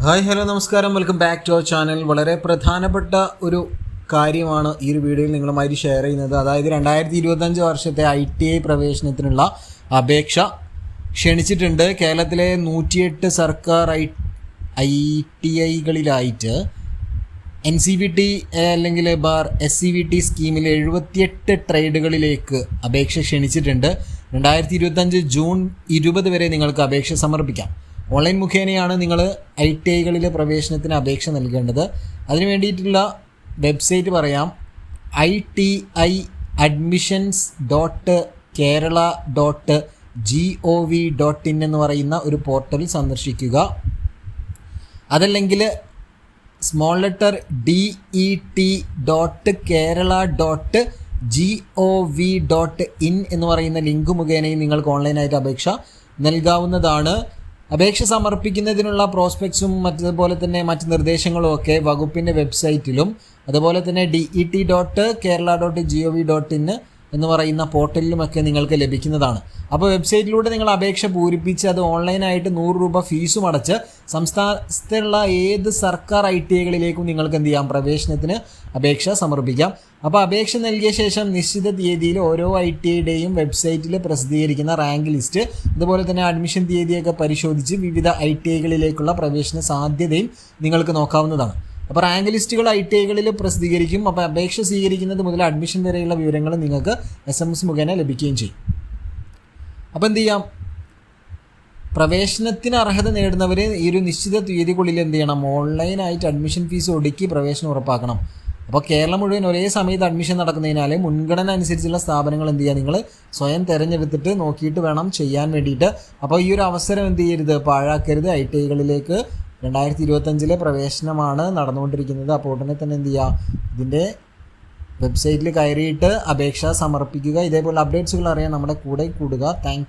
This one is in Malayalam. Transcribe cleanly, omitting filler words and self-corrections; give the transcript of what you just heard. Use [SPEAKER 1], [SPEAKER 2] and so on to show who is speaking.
[SPEAKER 1] ഹായ് ഹലോ നമസ്കാരം, welcome back to our channel. വളരെ പ്രധാനപ്പെട്ട ഒരു കാര്യമാണ് ഈ ഒരു വീഡിയോയിൽ നിങ്ങളുമായി ഷെയർ ചെയ്യുന്നത്. അതായത് 2025 വർഷത്തെ ITI പ്രവേശനത്തിനുള്ള അപേക്ഷ ക്ഷണിച്ചിട്ടുണ്ട്. കേരളത്തിലെ 108 സർക്കാർ ITIകളിലായിട്ട് NCVT അല്ലെങ്കിൽ ബാർ SCVT സ്കീമിൽ 78 ട്രേഡുകളിലേക്ക് അപേക്ഷ ക്ഷണിച്ചിട്ടുണ്ട്. 2025 ജൂൺ 20 വരെ നിങ്ങൾക്ക് അപേക്ഷ സമർപ്പിക്കാം. ഓൺലൈൻ മുഖേനയാണ് നിങ്ങൾ ITIകളിലെ പ്രവേശനത്തിന് അപേക്ഷ നൽകേണ്ടത്. അതിന് വേണ്ടിയിട്ടുള്ള വെബ്സൈറ്റ് പറയാം. iti.admissions.kerala.gov.in എന്ന് പറയുന്ന ഒരു പോർട്ടൽ സന്ദർശിക്കുക. അതല്ലെങ്കിൽ സ്മോൾ ലെറ്റർ det.kerala.gov.in എന്ന് പറയുന്ന ലിങ്ക് മുഖേനയും നിങ്ങൾക്ക് ഓൺലൈനായിട്ട് അപേക്ഷ നൽകാവുന്നതാണ്. അപേക്ഷ സമർപ്പിക്കുന്നതിനുള്ള പ്രോസ്പെക്ട്സും അതുപോലെ തന്നെ മറ്റ് നിർദ്ദേശങ്ങളും ഒക്കെ വകുപ്പിൻ്റെ വെബ്സൈറ്റിലും അതുപോലെ തന്നെ det.kerala.gov.in എന്ന് പറയുന്ന പോർട്ടലിലുമൊക്കെ നിങ്ങൾക്ക് ലഭിക്കുന്നതാണ്. അപ്പോൾ വെബ്സൈറ്റിലൂടെ നിങ്ങൾ അപേക്ഷ പൂരിപ്പിച്ച് അത് ഓൺലൈനായിട്ട് 100 രൂപ ഫീസും അടച്ച് സംസ്ഥാനത്തുള്ള ഏത് സർക്കാർ ITIകളിലേക്കും നിങ്ങൾക്ക് എന്ത് ചെയ്യാം, പ്രവേശനത്തിന് അപേക്ഷ സമർപ്പിക്കാം. അപ്പോൾ അപേക്ഷ നൽകിയ ശേഷം നിശ്ചിത തീയതിയിൽ ഓരോ ITIയുടെയും വെബ്സൈറ്റിൽ പ്രസിദ്ധീകരിക്കുന്ന റാങ്ക് ലിസ്റ്റ് അതുപോലെ തന്നെ അഡ്മിഷൻ തീയതിയൊക്കെ പരിശോധിച്ച് വിവിധ ITIകളിലേക്കുള്ള പ്രവേശന സാധ്യതയും നിങ്ങൾക്ക് നോക്കാവുന്നതാണ്. അപ്പോൾ റാങ്ക് ലിസ്റ്റുകൾ ITIകളിൽ പ്രസിദ്ധീകരിക്കും. അപ്പോൾ അപേക്ഷ സ്വീകരിക്കുന്നത് മുതൽ അഡ്മിഷൻ വരെയുള്ള വിവരങ്ങൾ നിങ്ങൾക്ക് SMS മുഖേന ലഭിക്കുകയും ചെയ്യും. അപ്പോൾ എന്ത് ചെയ്യാം, പ്രവേശനത്തിന് അർഹത നേടുന്നവർ ഈ ഒരു നിശ്ചിത തീയതിക്കുള്ളിൽ എന്ത് ചെയ്യണം, ഓൺലൈനായിട്ട് അഡ്മിഷൻ ഫീസ് ഒടുക്കി പ്രവേശനം ഉറപ്പാക്കണം. അപ്പോൾ കേരളം മുഴുവൻ ഒരേ സമയത്ത് അഡ്മിഷൻ നടക്കുന്നതിനാൽ മുൻഗണന അനുസരിച്ചുള്ള സ്ഥാപനങ്ങൾ എന്ത് ചെയ്യുക, നിങ്ങൾ സ്വയം തിരഞ്ഞെടുത്തിട്ട് നോക്കിയിട്ട് വേണം ചെയ്യാൻ വേണ്ടിയിട്ട്. അപ്പോൾ ഈ ഒരു അവസരം എന്ത് ചെയ്യരുത്, പാഴാക്കരുത്. ITIകളിലേക്ക് 2025 പ്രവേശനമാണ് നടന്നുകൊണ്ടിരിക്കുന്നത്. അപ്പോൾ ഉടനെ തന്നെ എന്ത് ചെയ്യുക, ഇതിൻ്റെ വെബ്സൈറ്റിൽ കയറിയിട്ട് അപേക്ഷ സമർപ്പിക്കുക. ഇതേപോലെ അപ്ഡേറ്റ്സുകൾ അറിയാൻ നമ്മുടെ കൂടെ കൂടുക. താങ്ക്